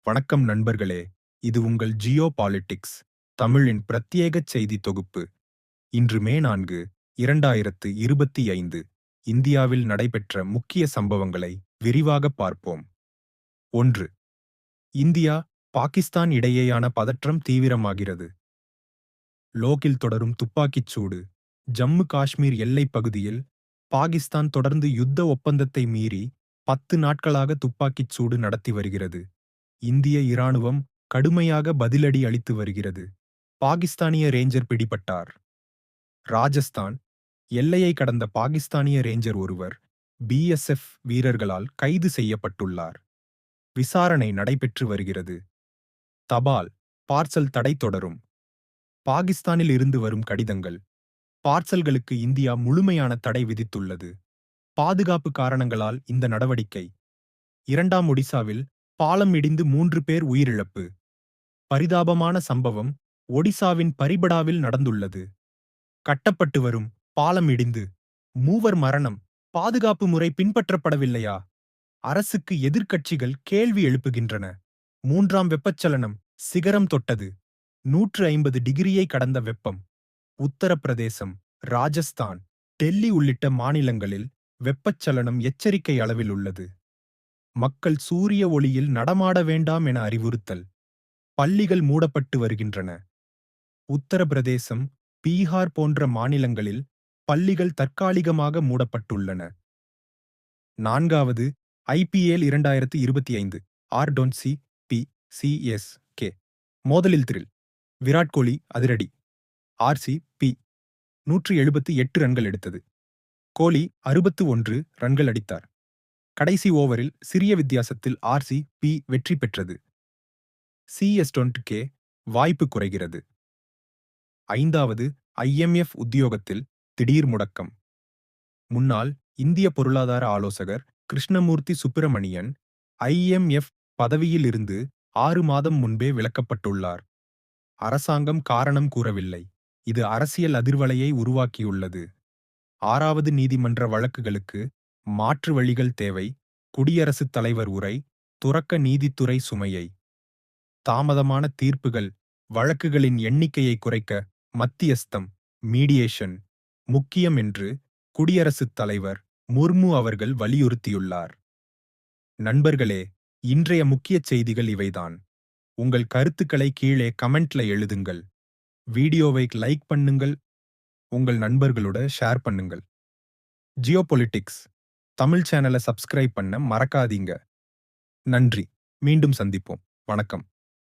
வணக்கம் நண்பர்களே, இது உங்கள் ஜியோ பாலிடிக்ஸ் தமிழின் பிரத்யேக செய்தி தொகுப்பு. இன்று மே 4, 2025 இந்தியாவில் நடைபெற்ற முக்கிய சம்பவங்களை விரிவாக பார்ப்போம். 1. இந்தியா, பாகிஸ்தான் இடையேயான பதற்றம் தீவிரமாகிறது. லோகில் தொடரும் துப்பாக்கிச் சூடு. ஜம்மு காஷ்மீர் எல்லைப் பகுதியில் பாகிஸ்தான் தொடர்ந்து யுத்த ஒப்பந்தத்தை மீறி 10 நாட்களாக துப்பாக்கிச் சூடு நடத்தி வருகிறது. இந்திய இராணுவம் கடுமையாக பதிலடி அளித்து வருகிறது. பாகிஸ்தானிய ரேஞ்சர் பிடிபட்டார். ராஜஸ்தான் எல்லையை கடந்த பாகிஸ்தானிய ரேஞ்சர் ஒருவர் பிஎஸ்எஃப் வீரர்களால் கைது செய்யப்பட்டுள்ளார். விசாரணை நடைபெற்று வருகிறது. தபால் பார்சல் தடை தொடரும். பாகிஸ்தானில் இருந்து வரும் கடிதங்கள், பார்சல்களுக்கு இந்தியா முழுமையான தடை விதித்துள்ளது. பாதுகாப்பு காரணங்களால் இந்த நடவடிக்கை. 2ஆம் ஒடிசாவில் பாலம் இடிந்து 3 பேர் உயிரிழப்பு. பரிதாபமான சம்பவம் ஒடிசாவின் பரிபடாவில் நடந்துள்ளது. கட்டப்பட்டு வரும் பாலம் இடிந்து 3 மரணம். பாதுகாப்பு முறை பின்பற்றப்படவில்லையா? அரசுக்கு எதிர்க்கட்சிகள் கேள்வி எழுப்புகின்றன. 3ஆம் வெப்பச்சலனம் சிகரம் தொட்டது. 150 டிகிரியை கடந்த வெப்பம். உத்தரப்பிரதேசம், ராஜஸ்தான், டெல்லி உள்ளிட்ட மாநிலங்களில் வெப்பச்சலனம் எச்சரிக்கை அளவில் உள்ளது. மக்கள் சூரிய ஒளியில் நடமாட வேண்டாம் என அறிவுறுத்தல். பள்ளிகள் மூடப்பட்டு வருகின்றன. உத்தரப்பிரதேசம், பீகார் போன்ற மாநிலங்களில் பள்ளிகள் தற்காலிகமாக மூடப்பட்டுள்ளன. 4வது ஐபிஎல் 2025 ஆர்.சி. பி. சி.எஸ்.கே மோதலில் த்ரில். விராட் கோலி அதிரடி. ஆர்.சி.பி 178 ரன்கள் எடுத்தது. கோலி 61 ரன்கள் அடித்தார். கடைசி ஓவரில் சிறிய வித்தியாசத்தில் ஆர்.சி.பி வெற்றி பெற்றது. சிஎஸ்கே வாய்ப்பு குறைகிறது. 5வது ஐஎம்எஃப் உத்தியோகத்தில் திடீர் முடக்கம். முன்னாள் இந்திய பொருளாதார ஆலோசகர் கிருஷ்ணமூர்த்தி சுப்பிரமணியன் ஐஎம்எஃப் பதவியில் இருந்து 6 மாதம் முன்பே விலக்கப்பட்டுள்ளார். அரசாங்கம் காரணம் கூறவில்லை. இது அரசியல் அதிர்வலையை உருவாக்கியுள்ளது. 6வது நீதிமன்ற வழக்குகளுக்கு மாற்று வழிகள் தேவை. குடியரசுத் தலைவர் உரை. துறக்க நீதித்துறை சுமையை. தாமதமான தீர்ப்புகள் வழக்குகளின் எண்ணிக்கையை குறைக்க மத்தியஸ்தம் மீடியேஷன் முக்கியம் என்று குடியரசுத் தலைவர் முர்மு அவர்கள் வலியுறுத்தியுள்ளார். நண்பர்களே, இன்றைய முக்கிய செய்திகள் இவைதான். உங்கள் கருத்துக்களை கீழே கமெண்ட்ல எழுதுங்கள். வீடியோவை லைக் பண்ணுங்கள். உங்கள் நண்பர்களோட ஷேர் பண்ணுங்கள். ஜியோபொலிட்டிக்ஸ் தமிழ் சேனலை சப்ஸ்கிரைப் பண்ண மறக்காதீங்க. நன்றி. மீண்டும் சந்திப்போம். வணக்கம்.